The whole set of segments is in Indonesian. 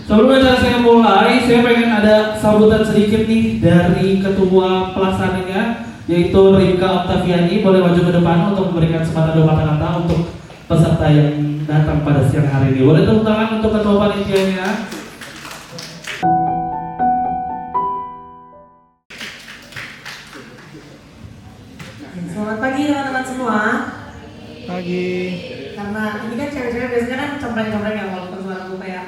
Sebelum acara saya mulai, saya pengen ada sambutan sedikit nih dari ketua pelaksananya, yaitu Rika Oktaviani. Boleh maju ke depan untuk memberikan kesempatan dua kata-kata untuk peserta yang datang pada siang hari ini. Boleh tepuk tangan untuk ketua panitianya. Selamat pagi teman-teman semua. Pagi. Karena ini kan cewek-cewek biasanya kan cempreng-cempreng yang walaupun suara gue kayak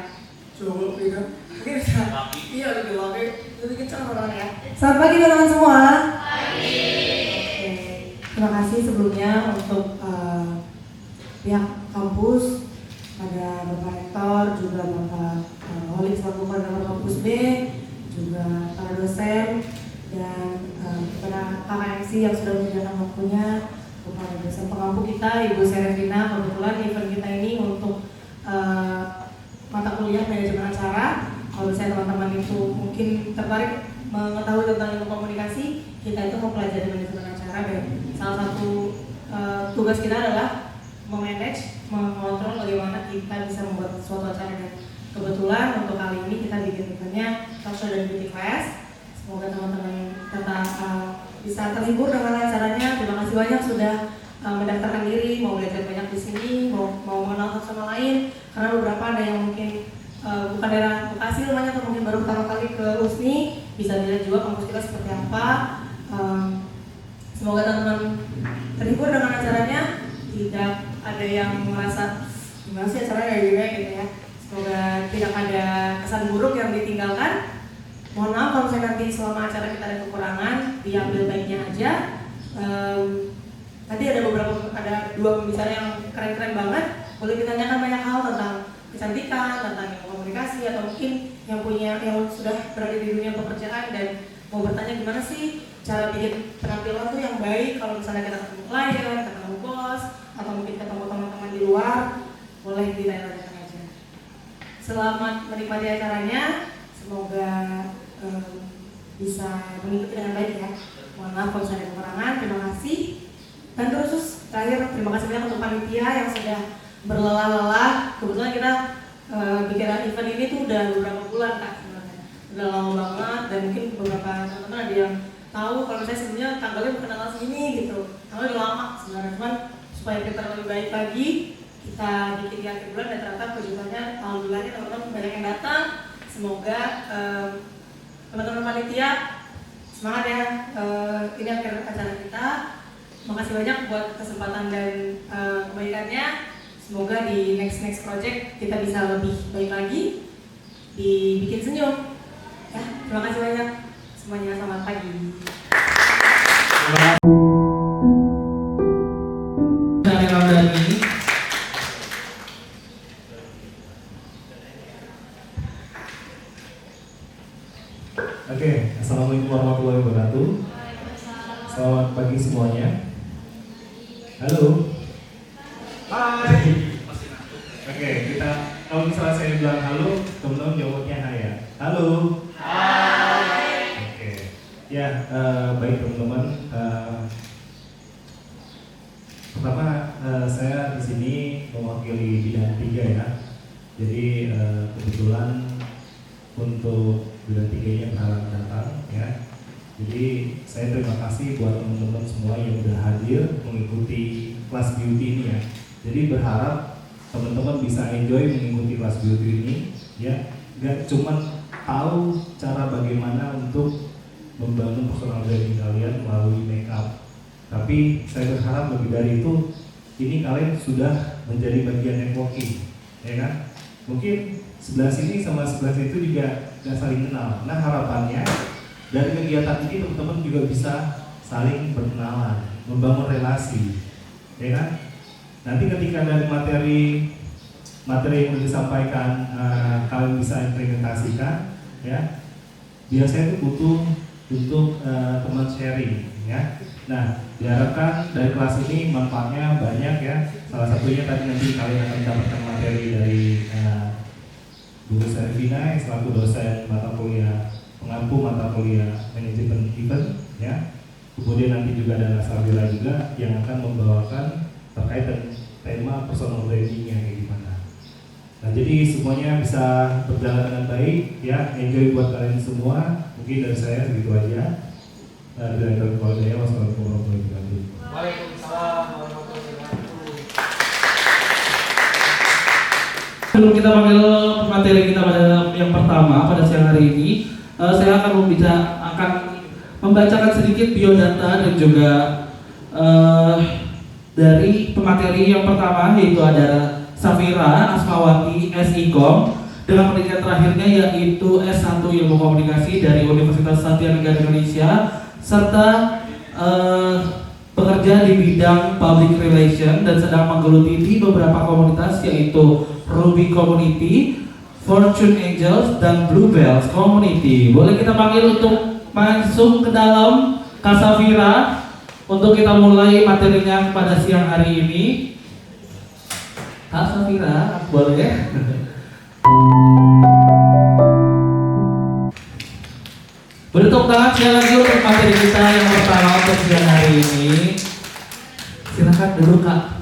cowok gitu. Mungkin bisa. Iya lebih oke. Lebih kencang orang ya. Selamat pagi teman-teman semua. Pagi. Oke. Terima kasih sebelumnya untuk pihak kampus, ada Bapak Rektor, juga Bapak Holik selaku Koordinator Kampus B, juga para dosen dan kepada KKMC yang sudah menyediakan waktunya, kepada dosen pengampu kita Ibu Serafina. Kebetulan event kita ini untuk mata kuliah manajemen acara. Kalau misalnya teman-teman itu mungkin tertarik mengetahui tentang ilmu komunikasi, kita itu mempelajari manajemen acara dan salah satu tugas kita adalah memanage, mengontrol bagaimana kita bisa membuat suatu acara. Dan kebetulan untuk kali ini kita bikin eventnya talk show dan beauty class. Semoga teman-teman tetap bisa terhibur dengan acaranya. Terima kasih banyak sudah mendaftarkan diri, mau belajar banyak di sini, mau mengenal satu sama lain. Karena beberapa ada yang mungkin bukan daerah Bekasi rumahnya atau mungkin baru pertama kali ke USNI, bisa dilihat juga kampus kita seperti apa. Semoga teman-teman terhibur dengan acaranya, tidak ada yang merasa gimana sih acaranya kayak gini gitu ya. Semoga tidak ada kesan buruk yang ditinggalkan. Mohon maaf kalau misalnya nanti selama acara kita ada kekurangan, diambil baiknya aja. Tadi ada dua pembicara yang keren-keren banget. Boleh ditanyakan banyak hal tentang kecantikan, tentang komunikasi, atau mungkin yang sudah berada di dunia pekerjaan dan mau bertanya gimana sih cara bikin penampilan tuh yang baik kalau misalnya kita ketemu klien, ketemu bos, atau mungkin ketemu teman-teman di luar, boleh ditanya-tanyakan aja. Selamat menikmati acaranya, semoga bisa mengikuti dengan baik ya. Mohon maaf kalau ada kekurangan, terima kasih. Dan terus terakhir, terima kasih banyak untuk panitia yang sudah berlelah-lelah. Kebetulan kita bikin event ini tuh udah beberapa bulan Kak sebenarnya. Udah lama banget dan mungkin beberapa teman-teman ada yang tahu kalau saya sebenarnya tanggalnya bukan tanggal segini gitu. Tanggalnya udah lama sebenarnya, cuman supaya kita lebih baik lagi, kita bikin di akhir bulan dan ternyata kejutannya alhamdulillahnya teman-teman banyak yang datang. Semoga teman-teman panitia semangat ya. Ini akhir acara kita. Makasih banyak buat kesempatan dan kebaikannya. Semoga di next project kita bisa lebih baik lagi, dibikin senyum. Ya, terima kasih banyak semuanya. Selamat pagi. Oke, assalamualaikum warahmatullahi wabarakatuh. Selamat pagi semuanya. Halo. Hai. Oke, kita kalau misalnya saya bilang halo, teman-teman jawabnya hai ya. Halo. Hai. Oke. Ya, baik teman-teman. Pertama, saya di sini mewakili bidang 3 ya. Jadi kebetulan untuk bidang 3-nya berhalangan datang ya. Jadi saya terima kasih buat teman-teman semua yang sudah hadir mengikuti kelas beauty ini ya. Jadi berharap teman-teman bisa enjoy mengikuti kelas beauty ini ya. Gak cuman tahu cara bagaimana untuk membangun personal branding kalian melalui makeup, tapi saya berharap lebih dari itu, ini kalian sudah menjadi bagian networking ya kan. Mungkin sebelah sini sama sebelah situ juga gak saling kenal. Nah harapannya dari kegiatan ini teman-teman juga bisa saling berkenalan, membangun relasi, ya kan? Nanti ketika dari materi yang sudah disampaikan kalian bisa implementasikan, ya. Biasanya itu butuh untuk teman sharing, ya. Nah diharapkan dari kelas ini manfaatnya banyak ya. Salah satunya tadi nanti kalian akan mendapatkan materi dari Bu Serafina selaku dosen mata kuliah pengampu mata kuliah manajemen event ya. Kemudian nanti juga ada Nasabila juga yang akan membawakan terkait dengan tema personal branding-nya kayak gimana. Nah, jadi semuanya bisa berjalan dengan baik, ya. Enjoy buat kalian semua. Mungkin dari saya segitu aja. Direktur Kepala Wassalamualaikum warahmatullahi wabarakatuh. Waalaikumsalam warahmatullahi wabarakatuh. Sebelum kita panggil materi kita pada yang pertama pada siang hari ini, saya akan membacakan sedikit biodata dan juga dari pemateri yang pertama, yaitu ada Safira Asmawati SIKOM dengan pendidikan terakhirnya yaitu S1 Ilmu Komunikasi dari Universitas Satya Negara Indonesia serta bekerja di bidang public relation dan sedang menggeluti di beberapa komunitas yaitu Ruby Community, Fortune Angels, dan Bluebells Community. Boleh kita panggil untuk masuk ke dalam Kak Safira untuk kita mulai materinya pada siang hari ini. Kak Safira, boleh? Bertepuk tangan sekali lagi untuk materi kita yang pertama untuk siang hari ini. Silakan dulu Kak.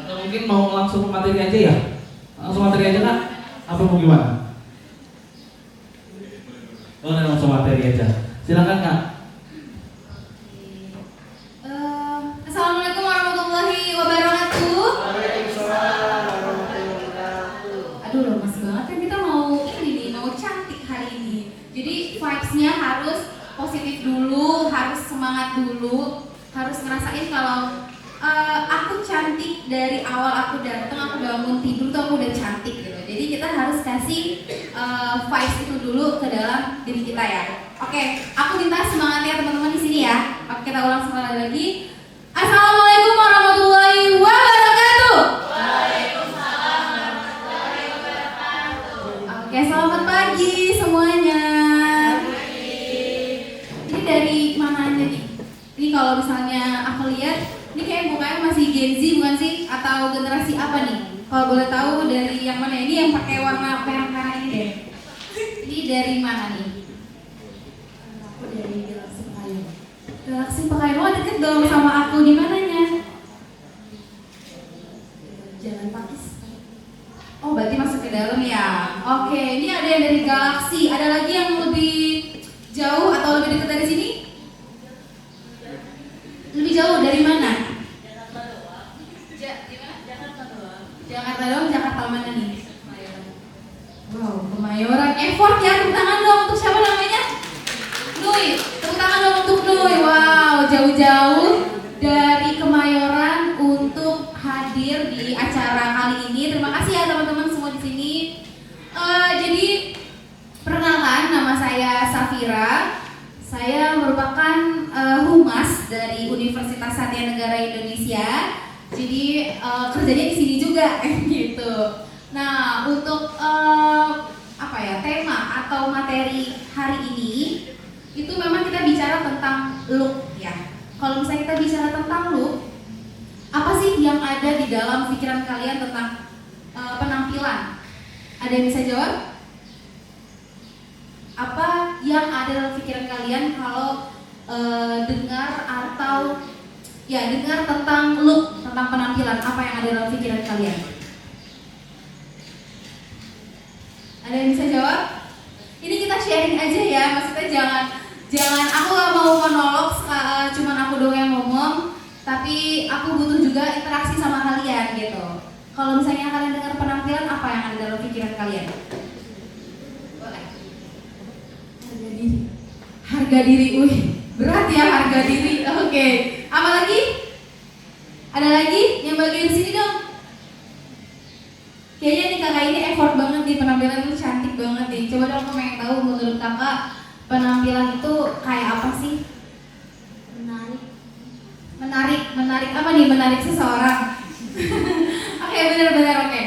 Atau mungkin mau langsung ke materi aja ya? Langsung materi aja Kak? Apa mau gimana? Boleh langsung materi aja. Silakan Kak. Assalamualaikum warahmatullahi wabarakatuh. Waalaikumsalam warahmatullahi wabarakatuh. Aduh lemas banget kan kita mau ini nih, mau cantik hari ini. Jadi vibes-nya harus positif dulu, harus semangat dulu, harus ngerasain kalau aku cantik dari awal aku datang, aku bangun tidur tuh aku udah cantik gitu. Jadi kita harus kasih vibes itu dulu ke dalam diri kita ya. Oke, aku minta semangat ya teman-teman di sini ya. Oke, kita ulang sekali lagi. Assalamualaikum warahmatullahi wabarakatuh. Waalaikumsalam warahmatullahi wabarakatuh. Oke, selamat pagi semuanya. Ini dari mana aja nih? Ini kalau misalnya aku lihat, ini kayak mukanya masih Gen Z bukan sih? Atau generasi apa nih? Kalau boleh tahu dari yang mana? Ini yang pakai warna merah-merah ini deh. Ini dari mana nih? Aku dari Galaxy Pekayon. Galaxy Pekayon, oh deket dong sama aku. Di mananya? Jalan Pakis. Oh berarti masuk ke dalam ya. Oke, ini ada yang dari Galaxy. Ada lagi yang lebih jauh atau lebih dekat dari sini? Lebih jauh dari mana? Jakarta doang, Jakarta mana nih? Wow, Kemayoran. Effort ya, tepuk tangan dong untuk siapa namanya? Nui, tepuk tangan dong untuk Nui. Wow, jauh-jauh dari Kemayoran untuk hadir di acara kali ini. Terima kasih ya teman-teman semua di sini. Jadi perkenalkan, nama saya Safira. Saya merupakan humas dari Universitas Satya Negara Indonesia. Jadi kerjanya di sini juga gitu. Nah, untuk tema atau materi hari ini itu memang kita bicara tentang look ya. Kalau misalnya kita bicara tentang look, apa sih yang ada di dalam pikiran kalian tentang penampilan? Ada yang bisa jawab? Apa yang ada dalam pikiran kalian kalau dengar tentang look, tentang penampilan? Apa yang ada dalam pikiran kalian? Ada yang bisa jawab? Ini kita sharing aja ya, maksudnya jangan aku gak mau monolog, cuman aku doang yang ngomong, tapi aku butuh juga interaksi sama kalian gitu. Kalau misalnya kalian dengar penampilan, apa yang ada dalam pikiran kalian? Boleh. Harga diri, berat ya harga diri. Oke. Apa lagi? Ada lagi yang bagian sini dong? Kayaknya nih kakak ini effort banget nih, penampilan itu cantik banget nih. Coba dong aku pengen tahu menurut kakak penampilan itu kayak apa sih? Menarik apa nih? Menarik seseorang. Oke, benar-benar oke.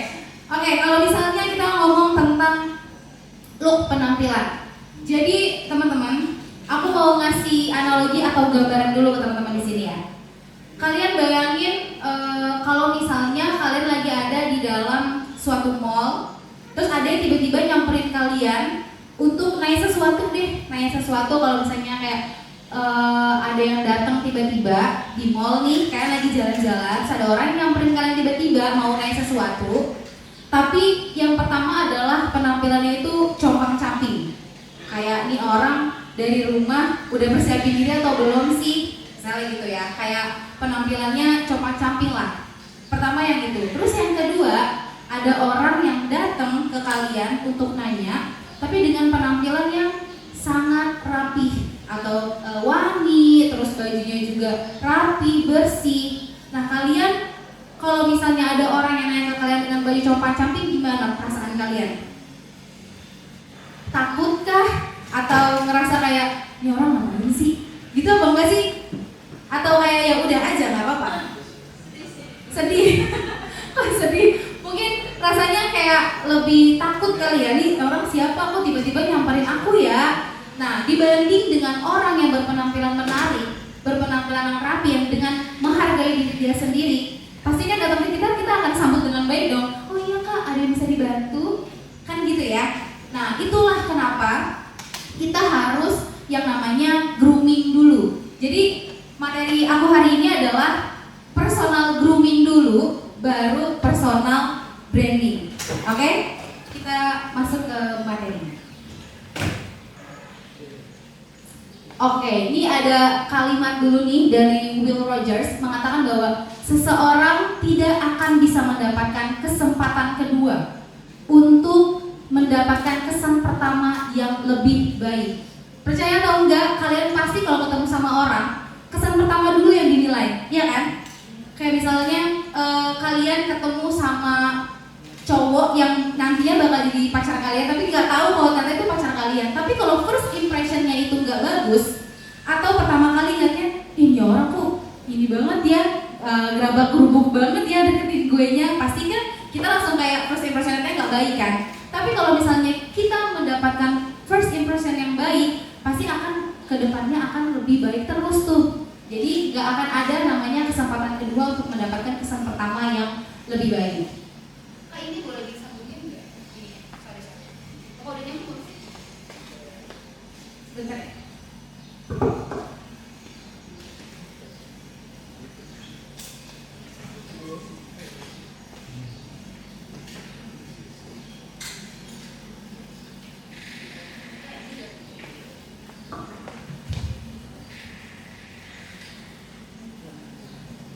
Oke, kalau misalnya kita ngomong tentang look penampilan. Jadi teman-teman, aku mau ngasih analogi atau gambaran dulu ke teman-teman di sini ya. Kalian bayangin kalau misalnya kalian lagi ada di dalam suatu mall, terus ada yang tiba-tiba nyamperin kalian untuk nanya sesuatu deh, kalau misalnya kayak ada yang datang tiba-tiba di mall nih, kalian lagi jalan-jalan, terus ada orang yang nyamperin kalian tiba-tiba mau nanya sesuatu, Tapi yang pertama adalah penampilannya itu compang-camping. Kayak nih orang dari rumah udah persiapin diri atau belum sih? Misalnya gitu ya, kayak penampilannya compang-camping lah. Pertama yang itu. Terus yang kedua, ada orang yang datang ke kalian untuk nanya, tapi dengan penampilan yang sangat rapih atau wangi, terus bajunya juga rapi, bersih. Nah kalian kalau misalnya ada orang yang nanya ke kalian dengan baju compang-camping, gimana perasaan kalian? Takutkah? Atau ngerasa kayak, ini orang ngapain sih? Gitu apa enggak sih? Atau kayak ya udah aja nggak apa-apa? Sedih. Kok sedih? Mungkin rasanya kayak lebih takut kali ya, nih orang siapa kok tiba-tiba nyamperin aku ya. Nah dibanding dengan orang yang berpenampilan menarik, berpenampilan yang rapi, yang dengan menghargai diri dia sendiri, pastinya datang ke kita akan sambut dengan baik dong. Oh iya kak, ada yang bisa dibantu? Kan gitu ya. Nah itulah kenapa kita harus yang namanya grooming dulu. Jadi materi aku hari ini adalah personal grooming dulu, baru personal branding. Oke? Kita masuk ke materinya. Oke, ini ada kalimat dulu nih dari Will Rogers mengatakan bahwa seseorang tidak akan bisa mendapatkan kesempatan kedua untuk mendapatkan kesan pertama yang lebih baik. Percaya atau enggak, kalian pasti kalau ketemu sama orang, kesan pertama dulu yang dinilai, ya kan? Kayak misalnya kalian ketemu sama cowok yang nantinya bakal jadi pacar kalian, tapi nggak tahu kalau ternyata itu pacar kalian. Tapi kalau first impressionnya itu nggak bagus, atau pertama kali lihatnya, ini orang kok ini banget ya, gerabak gerubuk banget ya deketin gue nya, pasti kan kita langsung kayak first impressionnya nggak baik kan. Tapi kalau misalnya kita mendapatkan first impression yang baik, pasti akan kedepannya akan lebih baik terus tuh. Jadi nggak akan ada namanya kesempatan kedua untuk mendapatkan kesan pertama yang lebih baik. Ini boleh disambungin nggak? Sorry. Oh, udah nyambung. Bentar ya.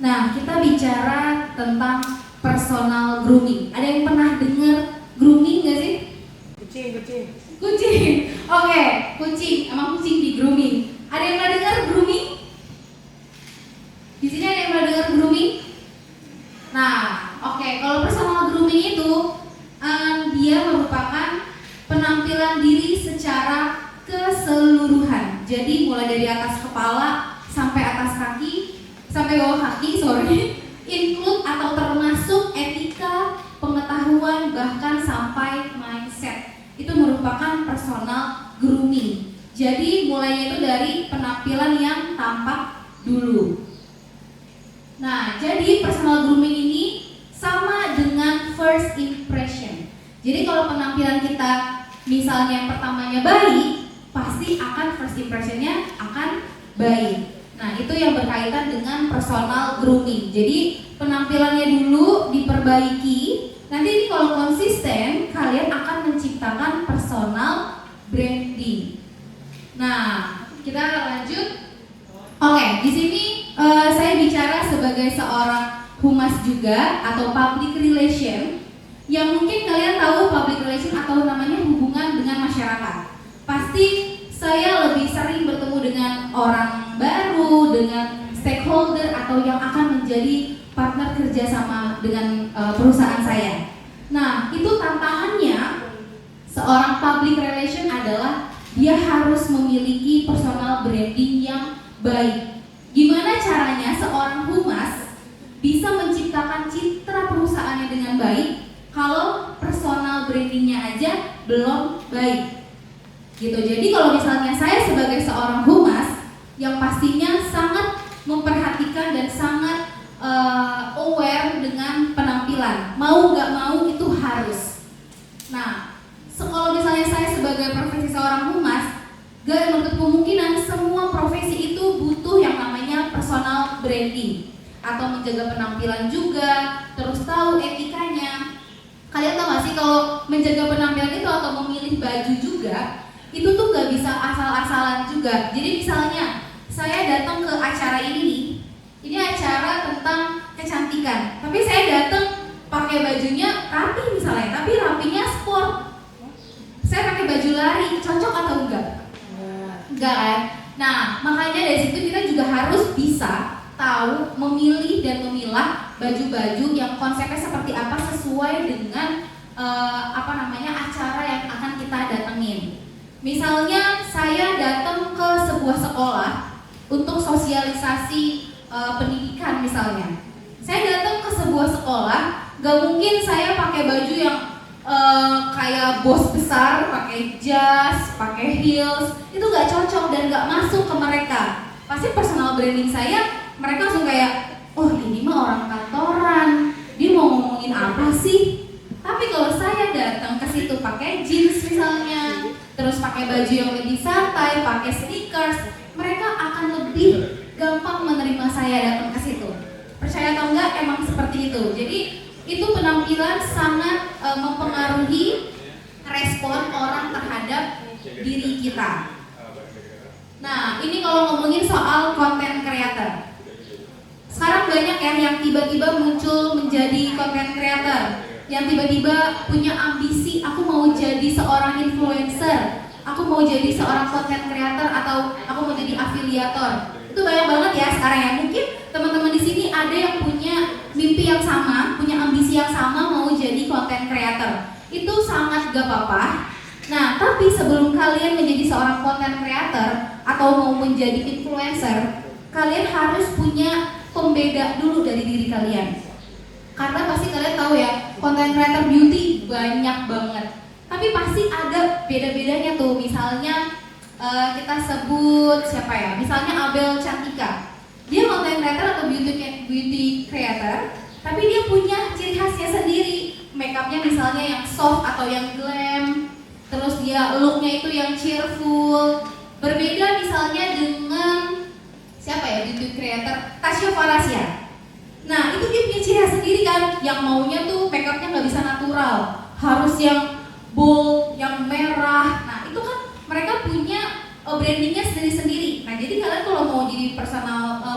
Nah, kita bicara tentang personal grooming. Ada yang pernah dengar grooming nggak sih? Kucing. Kucing. Oke, kucing. Emang kucing di grooming. Ada yang pernah dengar grooming? Di sini ada yang pernah dengar grooming? Nah, oke. Kalau personal grooming itu dia merupakan penampilan diri secara keseluruhan. Jadi mulai dari atas kepala sampai atas kaki, sampai bawah kaki, include atau termasuk etika, pengetahuan, bahkan sampai mindset. Itu merupakan personal grooming. Jadi mulainya itu dari penampilan yang tampak dulu. Nah, jadi personal grooming ini sama dengan first impression. Jadi kalau penampilan kita misalnya yang pertamanya baik, pasti akan first impressionnya akan baik. Nah, itu yang berkaitan dengan personal grooming. Jadi penampilannya dulu diperbaiki. Nanti ini kalau konsisten, kalian akan menciptakan personal branding. Nah, kita lanjut. Oke, di sini saya bicara sebagai seorang humas juga atau public relation. Yang mungkin kalian tahu public relation atau namanya hubungan dengan masyarakat. Pasti saya lebih sering bertemu dengan orang baru, dengan stakeholder atau yang akan menjadi partner kerjasama dengan perusahaan saya. Nah, itu tantangannya seorang public relation adalah dia harus memiliki personal branding yang baik. Gimana caranya seorang humas bisa menciptakan citra perusahaannya dengan baik kalau personal brandingnya aja belum baik? Gitu. Jadi kalau misalnya saya sebagai seorang humas yang pastinya sangat memperhatikan dan sangat aware dengan penampilan, mau nggak mau itu harus. Nah, kalau misalnya saya sebagai profesi seorang humas, gak menutup kemungkinan semua profesi itu butuh yang namanya personal branding atau menjaga penampilan juga, terus tahu etikanya. Kalian tahu kalau menjaga penampilan itu atau memilih baju juga, itu tuh gak bisa asal-asalan juga. Jadi misalnya saya datang ke acara ini acara tentang kecantikan, tapi saya datang pakai bajunya rapi misalnya, tapi rapinya sport. Saya pakai baju lari, cocok atau enggak? Enggak kan? Nah, makanya dari situ kita juga harus bisa tahu memilih dan memilah baju-baju yang konsepnya seperti apa sesuai dengan acara yang akan kita datengin. Misalnya saya datang ke sebuah sekolah untuk sosialisasi pendidikan misalnya. Saya datang ke sebuah sekolah, gak mungkin saya pakai baju yang kayak bos besar, pakai jas, pakai heels, itu gak cocok dan gak masuk ke mereka. Pasti personal branding saya, mereka langsung kayak, oh ini mah orang kantoran, dia mau ngomongin apa sih? Tapi kalau saya datang ke situ pakai jeans misalnya, terus pakai baju yang lebih santai, pakai sneakers, mereka akan lebih gampang menerima saya datang ke situ. Percaya atau enggak, emang seperti itu. Jadi itu penampilan sangat mempengaruhi respon orang terhadap diri kita. Nah, ini kalau ngomongin soal content creator. Sekarang banyak ya yang tiba-tiba muncul menjadi content creator, yang tiba-tiba punya ambisi, aku mau jadi seorang influencer, aku mau jadi seorang content creator, atau aku mau jadi afiliator. Itu banyak banget ya sekarang ya. Mungkin teman-teman di sini ada yang punya mimpi yang sama, punya ambisi yang sama, mau jadi content creator. Itu sangat gak apa-apa. Nah, tapi sebelum kalian menjadi seorang content creator atau mau menjadi influencer, kalian harus punya pembeda dulu dari diri kalian. Karena pasti kalian tahu ya, content creator beauty banyak banget. Tapi pasti ada beda-bedanya tuh. Misalnya kita sebut siapa ya? Misalnya Abel Cantika. Dia content creator atau beauty creator, tapi dia punya ciri khasnya sendiri. Makeupnya misalnya yang soft atau yang glam. Terus dia looknya itu yang cheerful. Berbeda misalnya dengan siapa ya, beauty creator Tasya Farasya. Nah, itu dia punya ciri khas sendiri kan, yang maunya tuh makeupnya nggak bisa natural, harus yang bold, yang merah. Nah, itu kan mereka punya brandingnya sendiri-sendiri. Nah, jadi kalian kalau mau jadi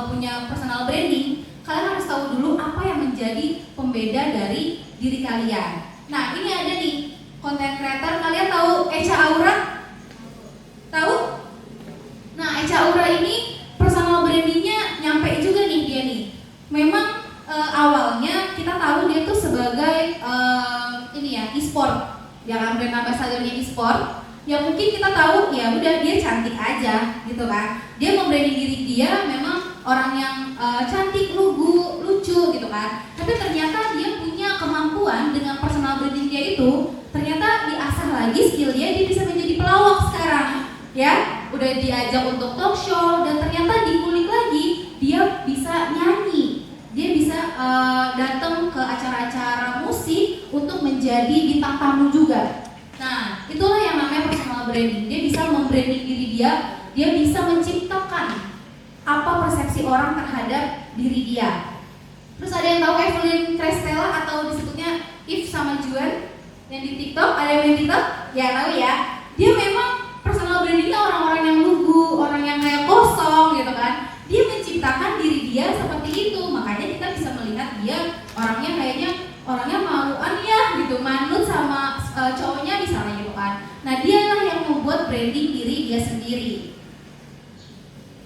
punya personal branding, kalian harus tahu dulu apa yang menjadi pembeda dari diri kalian. Nah, ini ada nih content creator, kalian tahu Echa Aura? Tahu? Nah, Echa Aura ini personal brandingnya nyampe juga nih dia nih. Memang awalnya kita tahu dia tuh sebagai e-sport, dia kan brand ambassador-nya e-sport. Ya mungkin kita tahu ya udah dia cantik aja gitu kan. Dia membranding diri dia memang orang yang cantik, lugu, lucu gitu kan. Tapi ternyata dia punya kemampuan dengan personal branding dia itu, ternyata diasah lagi skill dia bisa menjadi pelawak sekarang. Ya, udah diajak untuk talk show dan ternyata dikulik lagi dia bisa nyanyi. Dia bisa datang ke acara-acara musik untuk menjadi bintang tamu juga. Nah, itulah yang namanya personal branding. Dia bisa membranding diri dia bisa menciptakan apa persepsi orang terhadap diri dia. Terus ada yang tahu Evelyn Crestella atau disebutnya If sama Juan yang di TikTok? Ada yang main TikTok? Ya tahu ya. Dia memang personal brandingnya orang-orang yang lugu, orang yang kayak kosong gitu kan. Dia menciptakan diri dia seperti itu, makanya kita bisa melihat dia orangnya kayaknya orangnya maluan ya gitu, manut sama cowoknya misalnya gitu kan. Nah, dialah yang membuat branding diri dia sendiri.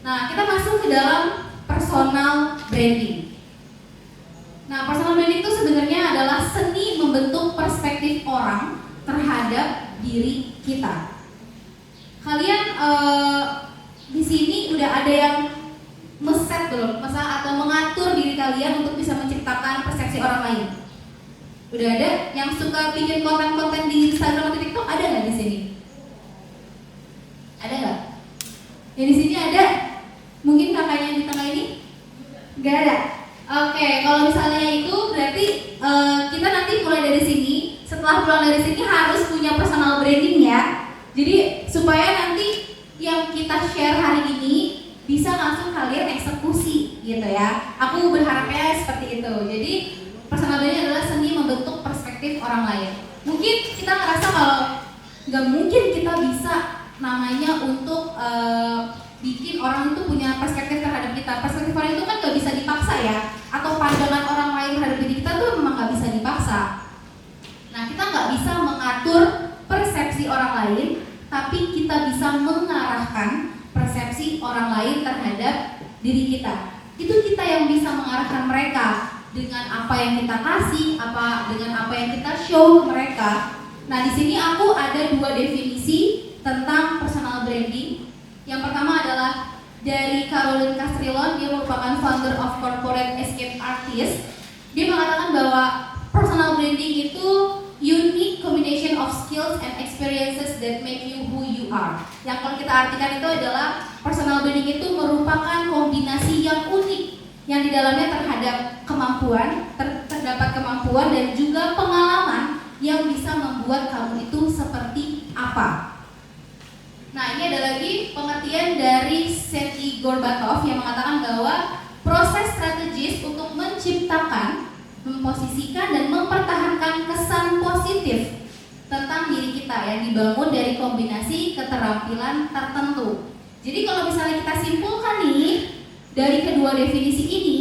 Nah, kita masuk ke dalam personal branding. Nah, personal branding itu sebenarnya adalah seni membentuk perspektif orang terhadap diri kita. Kalian di sini udah ada yang meset belum, atau mengatur diri kalian untuk bisa menciptakan persepsi orang lain? Udah ada yang suka bikin konten-konten di Instagram atau TikTok? Ada nggak di sini? Ada nggak? Yang di sini ada? Mungkin kakaknya di tengah ini? Nggak ada. Oke, kalau misalnya itu berarti kita nanti mulai dari sini. Setelah pulang dari sini harus punya personal branding ya. Jadi supaya nanti yang kita share hari ini bisa langsung kalian eksekusi gitu ya. Aku berharapnya seperti itu. Jadi personal branding adalah seni membentuk perspektif orang lain. Mungkin kita ngerasa kalau nggak mungkin kita bisa namanya untuk bikin orang itu punya perspektif terhadap kita. Perspektif orang itu kan nggak bisa dipaksa ya, atau pandangan orang lain terhadap diri kita tuh memang nggak bisa dipaksa. Nah, kita nggak bisa mengatur persepsi orang lain, tapi kita bisa mengarahkan persepsi orang lain terhadap diri kita. Itu kita yang bisa mengarahkan mereka dengan apa yang kita kasih, dengan apa yang kita show ke mereka. Nah, di sini aku ada 2 definisi tentang personal branding. Yang pertama adalah dari Caroline Castrilon, dia merupakan founder of Corporate Escape Artist. Dia mengatakan bahwa personal branding itu unique combination of skills and experiences that make you who you are. Yang kalau kita artikan itu adalah personal branding itu merupakan kombinasi yang unik yang di dalamnya terdapat kemampuan dan juga pengalaman yang bisa membuat kamu itu seperti apa. Nah, ini ada lagi pengertian dari Sergei Gorbatov yang mengatakan bahwa proses strategis untuk menciptakan, memposisikan dan mempertahankan kesan positif tentang diri kita yang dibangun dari kombinasi keterampilan tertentu. Jadi kalau misalnya kita simpulkan nih dari kedua definisi ini,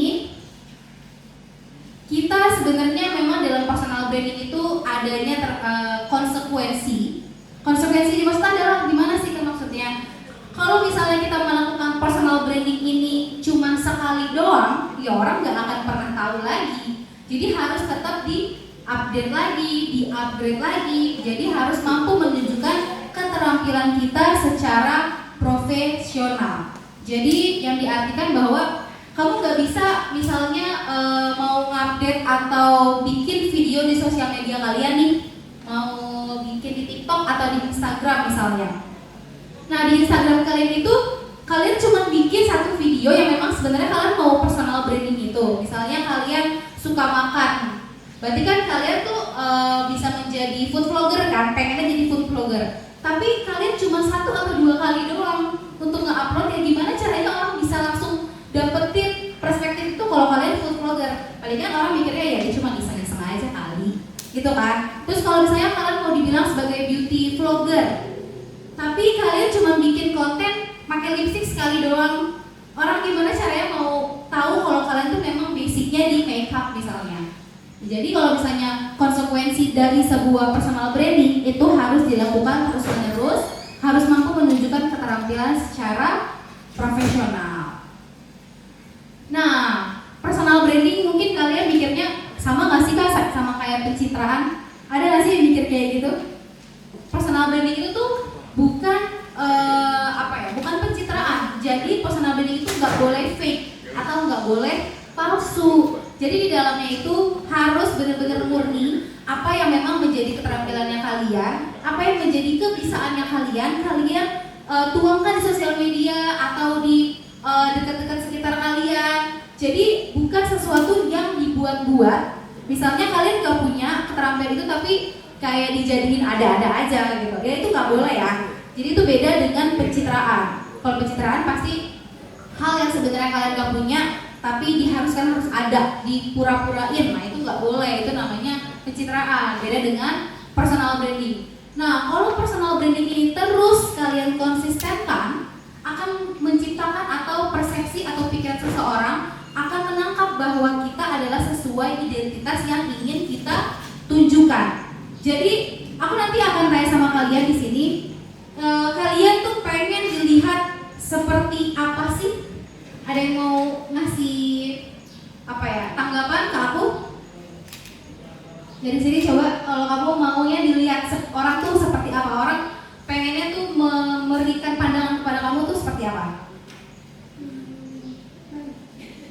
kita sebenarnya memang dalam personal branding itu adanya konsekuensi. Konsekuensi dimaksudkan adalah gimana sih maksudnya? Kalau misalnya kita melakukan personal branding ini cuma sekali doang, ya orang nggak akan pernah tahu lagi. Jadi harus tetap di-update lagi, di-upgrade lagi. Jadi harus mampu menunjukkan keterampilan kita secara profesional. Jadi yang diartikan bahwa kamu nggak bisa misalnya mau update atau bikin video di sosial media kalian nih, mau bikin di TikTok atau di Instagram misalnya. Nah, di Instagram kalian itu kalian cuma bikin satu video yang memang sebenarnya kalian mau personal branding itu. Misalnya kalian suka makan, berarti kan kalian tuh bisa menjadi food vlogger kan, pengennya jadi food vlogger. Tapi kalian cuma 1 atau 2 kali doang untuk nge-upload, ya gimana caranya orang bisa langsung dapetin perspektif itu kalau kalian food vlogger? Palingan orang mikirnya ya dia cuma iseng-iseng aja kali, gitu kan. Terus kalau misalnya kalian mau dibilang sebagai beauty vlogger, tapi kalian cuma bikin konten pakai lipstick sekali doang, orang gimana caranya mau tahu kalau kalian tuh memang basicnya di makeup misalnya. Jadi kalau misalnya konsekuensi dari sebuah personal branding itu harus dilakukan terus-menerus, harus mampu menunjukkan keterampilan secara profesional. Nah, personal branding mungkin kalian mikirnya sama nggak sih Kak sama kayak pencitraan? Ada nggak sih yang mikir kayak gitu? Personal branding itu tuh bukan bukan pencitraan. Jadi personal branding itu nggak boleh fake atau nggak boleh palsu. Jadi di dalamnya itu harus benar-benar murni apa yang memang menjadi keterampilannya kalian, apa yang menjadi kebisaannya kalian tuangkan di sosial media atau di dekat-dekat sekitar kalian. Jadi bukan sesuatu yang dibuat-buat. Misalnya kalian nggak punya keterampilan itu tapi kayak dijadiin ada-ada aja gitu. Ya itu nggak boleh ya. Jadi itu beda dengan pencitraan. Kalau pencitraan pasti hal yang sebenarnya kalian nggak punya tapi diharuskan harus ada, dipura-purain. Nah itu nggak boleh, itu namanya pencitraan. Beda dengan personal branding. Nah kalau personal branding ini terus kalian konsistenkan, akan menciptakan atau persepsi atau pikiran seseorang akan menangkap bahwa kita adalah sesuai identitas yang ingin kita tunjukkan. Jadi aku nanti akan tanya sama kalian di sini, kalian tuh pengen dilihat seperti apa sih? Ada yang mau ngasih tanggapan ke aku? Dari sini coba, kalau kamu maunya dilihat orang tuh seperti apa, orang pengennya tuh memberikan pandangan kepada kamu tuh seperti apa?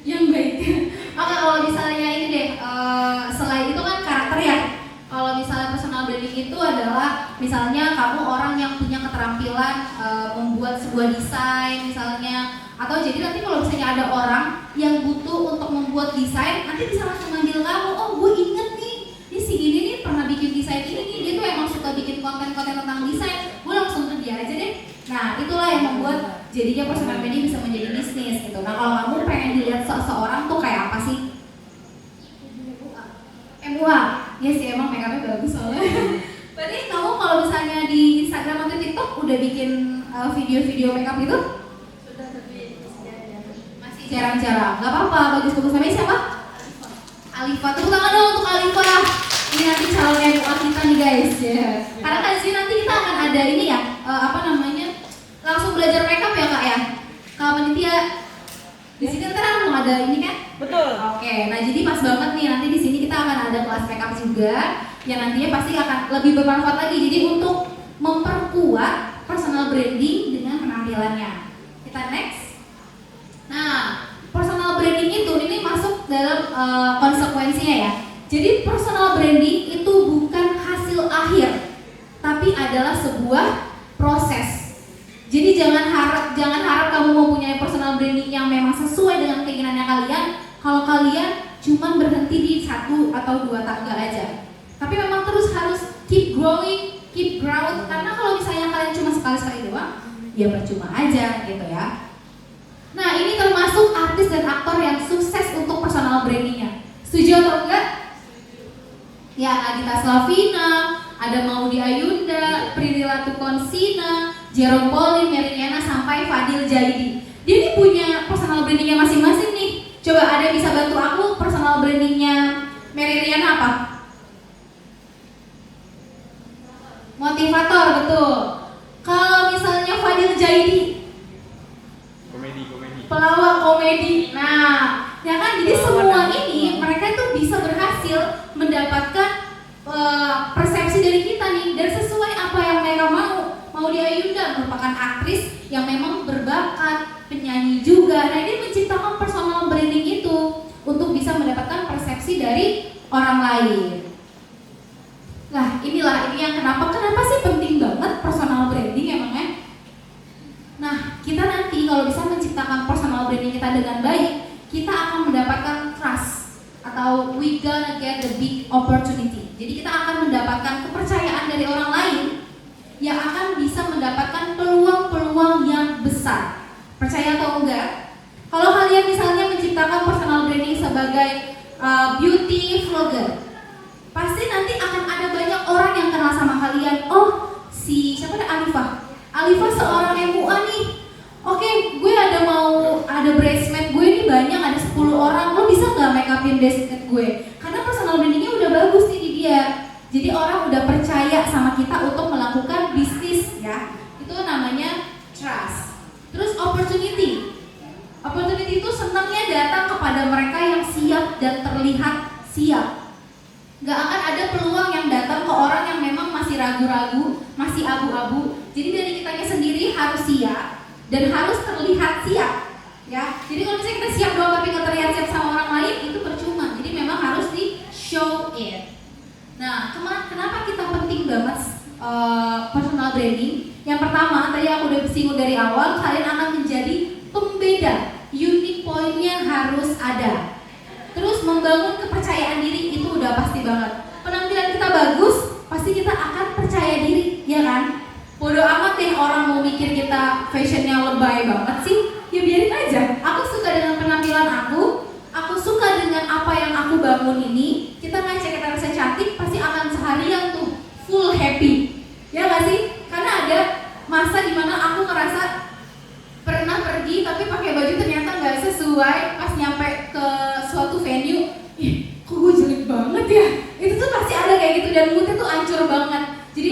Yang baik. Oke, kalau misalnya ini deh, selain itu kan karakter ya. Kalau misalnya personal branding itu adalah misalnya kamu orang yang punya keterampilan membuat sebuah desain misalnya, atau jadi nanti kalau misalnya ada orang yang butuh untuk membuat desain, nanti bisa langsung manggil kamu. Oh, gue inget nih, dia si gini nih pernah bikin desain ini nih, dia tuh emang suka bikin konten-konten tentang desain, gue langsung ke dia aja deh. Nah itulah yang membuat jadinya personal branding bisa menjadi bisnis gitu. Nah kalau kamu pengen dilihat seseorang tuh kayak apa sih? MUA. Iya sih emang make upnya bagus soalnya. Berarti kamu kalau misalnya di Instagram atau TikTok udah bikin video-video make up itu? Sudah tapi Masih jarang-jarang. Gak apa-apa, bagus-bagus. Namanya siapa? Alifa. Tepuk tangan dong untuk Alifa. Ini nanti calon MUA kita nih guys. Ya. Karena kan di sini nanti kita akan ada ini ya, langsung belajar make up ya kak ya. Kalau panitia di sini ntar akan ada ini kan? Betul. Oke, nah jadi pas banget nih nanti di sini kita akan ada kelas makeup juga yang nantinya pasti akan lebih bermanfaat lagi. Jadi untuk memperkuat personal branding dengan penampilannya. Kita next. Nah, personal branding itu ini masuk dalam konsekuensinya ya. Jadi personal branding itu bukan hasil akhir, tapi adalah sebuah proses. Jadi jangan harap kamu mempunyai personal branding yang memang sesuai dengan keinginannya kalian. Kalau kalian cuma berhenti di 1 atau 2 tangga aja. Tapi memang terus harus keep growing, keep growth. Karena kalau misalnya kalian cuma sekali-sekali doang, ya percuma aja gitu ya. Nah ini termasuk artis dan aktor yang sukses untuk personal brandingnya. Setuju atau enggak? Ya Nagita Slavina, ada Maudy Ayunda, Prilly Latuconsina, Jerome Pauline, Meriana sampai Fadil Jaidi. Dia ini punya personal brandingnya masing-masing nih. Coba ada yang bisa bantu aku personal brandingnya Meriana apa? Motivator, betul. Kalau misalnya Fadil Jaidi, komedi. pelawak komedi. Nah, ya kan jadi semua ini mereka tuh bisa berhasil mendapatkan persepsi dari kita nih dan sesuai apa yang mereka mau. Maudy Ayunda merupakan aktris yang memang berbakat, penyanyi juga. Nah, dia menciptakan personal branding itu untuk bisa mendapatkan persepsi dari orang lain. Nah, ini yang kenapa sih penting banget personal branding emangnya? Nah, kita nanti kalau bisa menciptakan personal branding kita dengan baik, kita akan mendapatkan trust atau we gonna get the big opportunity. Jadi kita akan mendapatkan kepercayaan dari orang lain yang akan bisa mendapatkan peluang-peluang yang besar. Percaya atau enggak? Kalau kalian misalnya menciptakan personal branding sebagai beauty vlogger, pasti nanti akan ada banyak orang yang kenal sama kalian. Oh, siapa Alifa seorang MUA nih. Oke, gue ada bridesmaid gue ini banyak, ada 10 orang. Lo bisa nggak make upin bridesmaid gue? Karena personal brandingnya udah bagus nih di dia. Jadi orang udah percaya sama kita untuk melakukan bisnis ya. Itu namanya trust. Terus opportunity. Opportunity itu senangnya datang kepada mereka yang siap dan terlihat siap. Gak akan ada peluang yang datang ke orang yang memang masih ragu-ragu, masih abu-abu. Jadi dari kitanya sendiri harus siap dan harus terlihat siap, ya. Jadi kalau misalnya kita siap doang tapi nggak terlihat siap sama orang lain, itu percuma. Jadi memang harus di show it. Nah, kenapa kita penting banget personal branding? Yang pertama, tadi aku udah singgung dari awal, kalian akan menjadi pembeda. Unique point-nya harus ada. Terus membangun kepercayaan diri itu udah pasti banget. Penampilan kita bagus, pasti kita akan percaya diri, ya kan? Bodoh amat deh orang mau mikir kita fashionnya lebay banget sih. Ya biarin aja. Aku suka dengan penampilan aku suka dengan apa yang aku bangun ini. Kita ngecek kita rasa cantik, pasti akan seharian tuh full happy. Ya gak sih? Karena ada masa dimana aku ngerasa pernah pergi tapi pakai baju ternyata nggak sesuai. Pas nyampe ke suatu venue, kok gue jelek banget ya. Itu tuh pasti ada kayak gitu dan moodnya tuh hancur banget. Jadi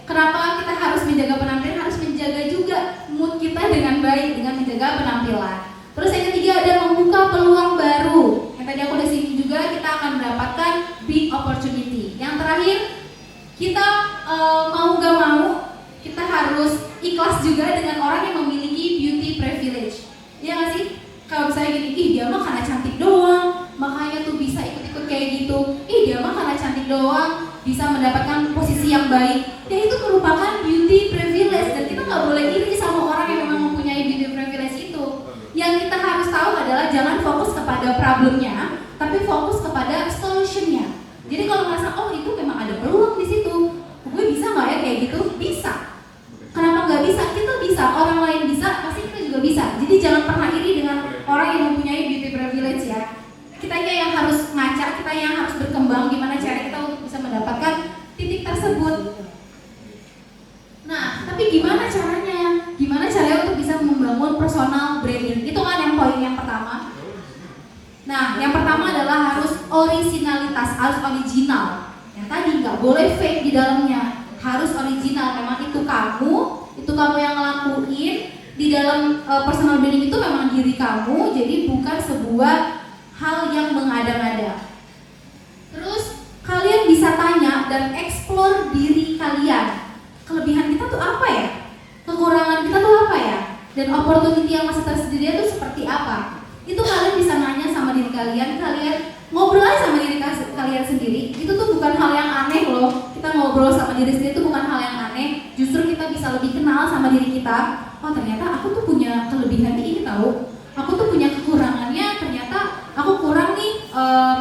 kenapa kita harus menjaga penampilan, harus menjaga juga mood kita dengan baik dengan menjaga penampilan. Terus yang ketiga ada membuka peluang baru. Yang tadi aku udah singgung juga, kita akan mendapatkan big opportunity. Yang terakhir, kita mau gak mau kita harus ikhlas juga dengan orang yang memiliki beauty privilege. Iya gak sih? Kalau misalnya gini, dia mah karena cantik doang, makanya tuh bisa ikut-ikut kayak gitu. Dia mah karena cantik doang, bisa mendapatkan posisi yang baik. Ya itu merupakan beauty privilege dan kita nggak boleh iri sama orang yang memang mempunyai beauty privilege itu. Yang kita harus tahu adalah jangan fokus kepada problemnya, tapi fokus kepada solutionnya. Jadi kalau merasa itu memang ada peluang di situ, gue bisa nggak ya kayak gitu? Bisa. Kenapa nggak bisa? Kita bisa. Orang lain bisa, pasti kita juga bisa. Jadi jangan pernah iri dengan orang yang mempunyai beauty privilege ya. Kitanya yang harus ngaca, kita yang harus berkembang. Gimana cara kita untuk bisa originalitas, harus original. Yang tadi nggak boleh fake di dalamnya, harus original. Memang itu kamu yang ngelakuin di dalam personal branding itu memang diri kamu, jadi bukan sebuah hal yang mengada-ngada. Terus kalian bisa tanya dan explore diri kalian. Kelebihan kita tuh apa ya? Kekurangan kita tuh apa ya? Dan opportunity yang masih tersedia itu seperti apa? Itu kalian bisa nanya sama diri kalian, ngobrol aja sama diri kalian sendiri. Itu tuh bukan hal yang aneh loh. Kita ngobrol sama diri sendiri itu bukan hal yang aneh. Justru kita bisa lebih kenal sama diri kita. Oh ternyata aku tuh punya kelebihan ini tahu. Aku tuh punya kekurangannya. Ternyata aku kurang nih,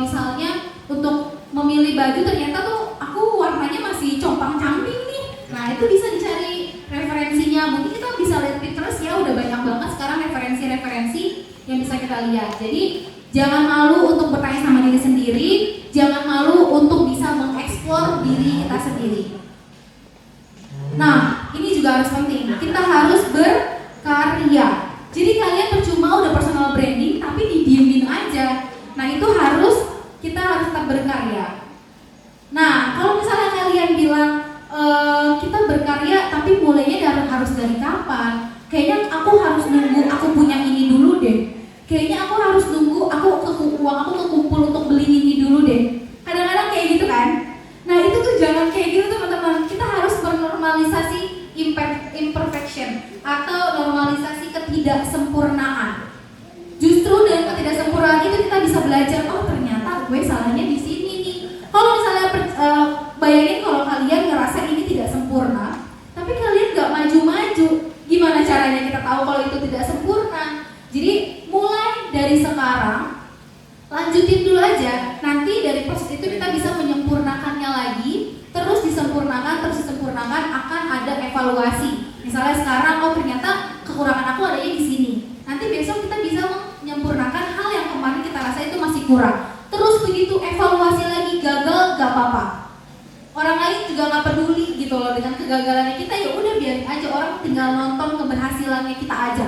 misalnya untuk memilih baju. Ternyata tuh aku warnanya masih compang-camping nih. Nah itu bisa dicari referensinya. Mungkin kita bisa lihat Pinterest ya. Udah banyak banget sekarang referensi-referensi yang bisa kita lihat. Jadi jangan malu untuk bertanya sama diri sendiri, jangan malu untuk bisa mengeksplor diri kita sendiri. Nah, ini juga harus penting. Kita harus berkarya. Jadi kalian percuma udah personal branding tapi didiemin aja. Nah, itu kita harus tetap berkarya. Nah, kalau misalnya kalian bilang kita berkarya tapi mulainya harus dari kapan? Kayaknya aku harus nunggu aku punya ini dulu deh. Kayaknya aku harus nunggu uang aku kekumpul untuk beli ini dulu deh. Kadang-kadang kayak gitu kan. Nah itu tuh jangan kayak gitu teman-teman. Kita harus menormalisasi imperfection atau normalisasi ketidaksempurnaan. Justru dengan ketidaksempurnaan itu kita bisa belajar. Oh ternyata gue salahnya di sini nih. Kalau misalnya bayangin kalau kalian ngerasa ini tidak sempurna, tapi kalian nggak maju-maju, gimana caranya kita tahu kalau itu tidak sempurna? Jadi mulai dari sekarang, lanjutin dulu aja. Nanti dari proses itu kita bisa menyempurnakannya lagi, terus disempurnakan, akan ada evaluasi. Misalnya sekarang, oh ternyata kekurangan aku adanya di sini. Nanti besok kita bisa menyempurnakan hal yang kemarin kita rasa itu masih kurang. Terus begitu evaluasi lagi, gagal gak apa-apa. Orang lain juga gak peduli gitu loh dengan kegagalannya kita. Ya udah biarin aja, orang tinggal nonton keberhasilannya kita aja.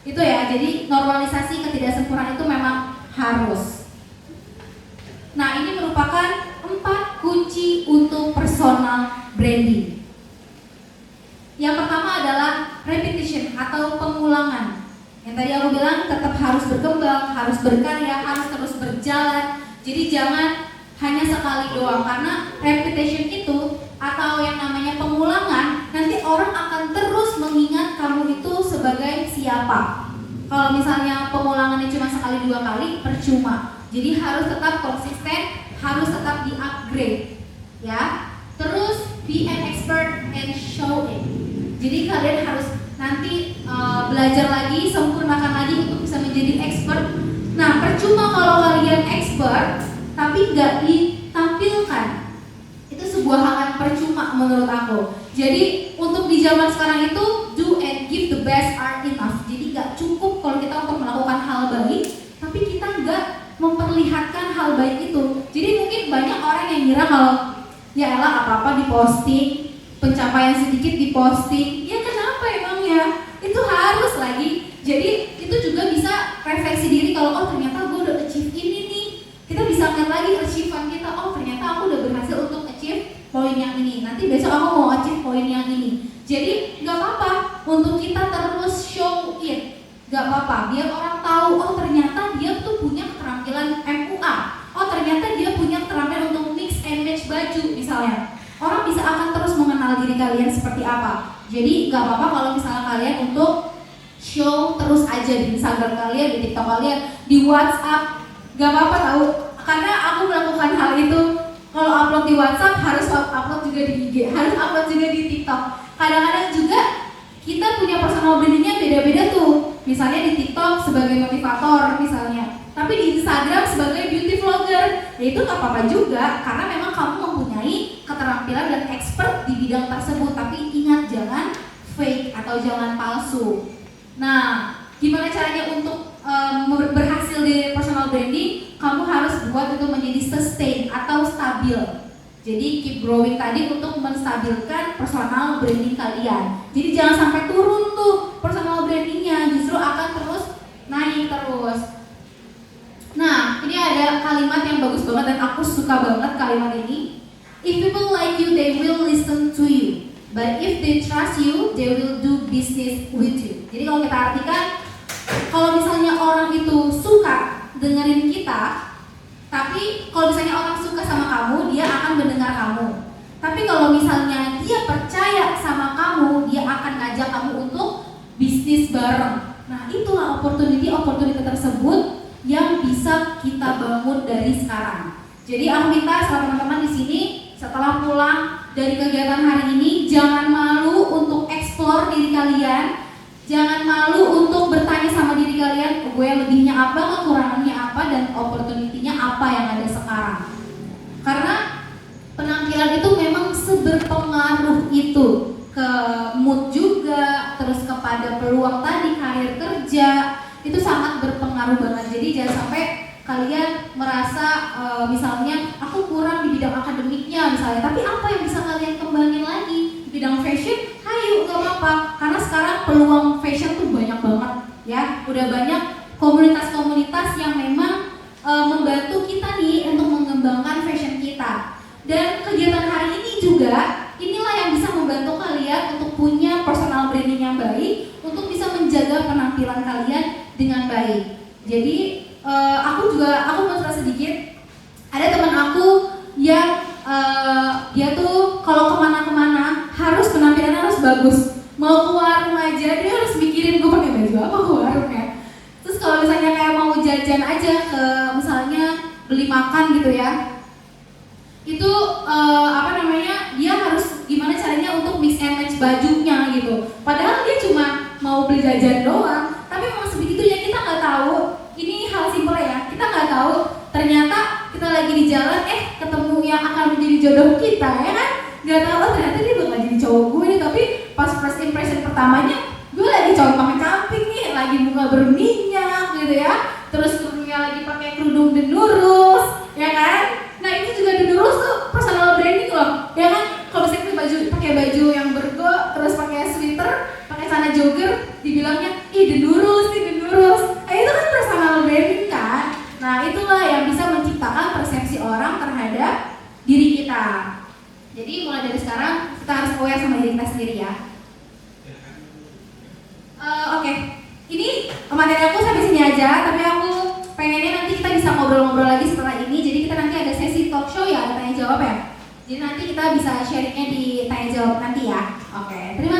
Itu ya, jadi normalisasi ketidaksempurnaan itu memang harus. Nah ini merupakan 4 kunci untuk personal branding. Yang pertama adalah repetition atau pengulangan. Yang tadi aku bilang tetap harus berkembang, harus berkarya, harus terus berjalan. Jadi jangan hanya sekali doang, karena repetition itu atau yang namanya pengulangan, nanti orang akan terus mengingat kamu itu sebagai siapa. Kalau misalnya pengulangannya cuma sekali 2 kali, percuma. Jadi harus tetap konsisten, harus tetap di-upgrade, ya. Terus be an expert and show it. Jadi kalian harus nanti belajar lagi, sempurnakan lagi untuk bisa menjadi expert. Nah, percuma kalau kalian expert tapi nggak ditampilkan. Itu sebuah hal yang percuma menurut aku. Jadi untuk di zaman sekarang itu do and give the best are enough. Jadi nggak cukup kalau kita untuk melakukan hal baik, tapi kita nggak memperlihatkan hal baik itu. Jadi mungkin banyak orang yang ngira kalau ya elah apa-apa diposting, pencapaian sedikit diposting. Ya kenapa emang ya? Itu harus lagi. Jadi itu juga bisa refleksi diri kalau oh ternyata gue udah achieve ini nih. Kita bisa ngeliat lagi achievement kita. Oh ternyata aku udah berhasil untuk achieve poin yang ini. Nanti besok aku mau achieve poin yang ini. Jadi nggak apa-apa untuk kita terus show it. Nggak apa-apa. Biar orang tahu oh ternyata dia tuh punya keterampilan MUA. Oh ternyata dia punya keterampilan untuk mix and match baju misalnya. Orang bisa akan terus mengenal diri kalian seperti apa. Jadi nggak apa-apa kalau misalnya kalian untuk show terus aja di Instagram kalian, di TikTok kalian, di WhatsApp. Gak apa-apa tahu, karena aku melakukan hal itu. Kalau upload di WhatsApp harus upload juga di IG, harus upload juga di TikTok. Kadang-kadang juga kita punya personal brandingnya beda-beda tuh. Misalnya di TikTok sebagai motivator misalnya, tapi di Instagram sebagai beauty vlogger. Ya itu gak apa-apa juga, karena memang kamu mempunyai keterampilan dan expert di bidang tersebut. Tapi ingat jangan fake atau jangan palsu. Nah, gimana caranya untuk berhasil di personal branding? Kamu harus buat itu menjadi sustain atau stabil. Jadi keep growing tadi untuk menstabilkan personal branding kalian. Jadi jangan sampai turun tuh personal brandingnya, justru akan terus naik terus. Nah, ini ada kalimat yang bagus banget dan aku suka banget kalimat ini. If people like you, they will listen to you. But if they trust you, they will do business with you. Jadi kalau kita artikan, kalau misalnya orang itu suka dengerin kita, tapi kalau misalnya orang suka sama kamu, dia akan mendengar kamu. Tapi kalau misalnya dia percaya sama kamu, dia akan ngajak kamu untuk bisnis bareng. Nah, itulah opportunity tersebut yang bisa kita bangun dari sekarang. Jadi aku minta sama teman-teman di sini setelah pulang dari kegiatan hari ini, jangan malu untuk explore diri kalian, jangan malu untuk bertanya sama diri kalian, gue lebihnya apa, kekurangannya apa, dan opportunity-nya apa yang ada sekarang. Karena penampilan itu memang seberpengaruh itu ke mood juga, terus kepada peluang tadi, karir kerja, itu sangat berpengaruh banget. Jadi jangan sampai kalian merasa misalnya aku kurang di bidang akademiknya misalnya, tapi apa yang bisa kalian kembangin lagi di bidang fashion? Hayu, gak apa-apa, karena sekarang peluang fashion tuh banyak banget ya. Udah banyak komunitas-komunitas yang memang membantu kita nih untuk mengembangkan fashion kita. Dan kegiatan hari ini juga inilah yang bisa membantu kalian untuk punya personal branding yang baik, untuk bisa menjaga penampilan kalian dengan baik. Jadi aku mau cerita sedikit. Ada teman aku yang dia tuh kalau kemana-kemana harus penampilannya harus bagus. Mau ke warung aja dia harus mikirin gue pakai baju apa ke warung ya. Terus kalau misalnya kayak mau jajan aja ke misalnya beli makan gitu ya, itu dia harus gimana caranya untuk mix and match bajunya gitu. Padahal dia cuma mau beli jajan doang, tapi memang sebegitunya kita nggak tahu. Ini hal simpel ya, kita nggak tahu ternyata kita lagi di jalan ketemu yang akan menjadi jodoh kita ya kan. Nggak tahu ternyata dia bakal jadi cowok gue nih, tapi pas first impression pertamanya gue lagi cowok camping nih, lagi muka berminyak gitu ya, terus kerudungnya lagi pakai kerudung denurus ya kan. Nah itu juga denurus tuh personal branding loh ya kan. Kalau misalnya pakai baju yang bergo, terus pakai sweater, pakai celana jogger, dibilangnya denurus nih denurus. Itu kan personal branding kan. Nah itulah yang bisa menciptakan persepsi orang terhadap diri kita. Jadi mulai dari sekarang kita harus aware sama diri kita sendiri ya. Oke. Ini materi aku sampai sini aja, tapi aku pengennya nanti kita bisa ngobrol-ngobrol lagi setelah ini. Jadi kita nanti ada sesi talk show ya, ada tanya jawab ya. Jadi nanti kita bisa sharingnya di tanya jawab nanti ya. Oke. Terima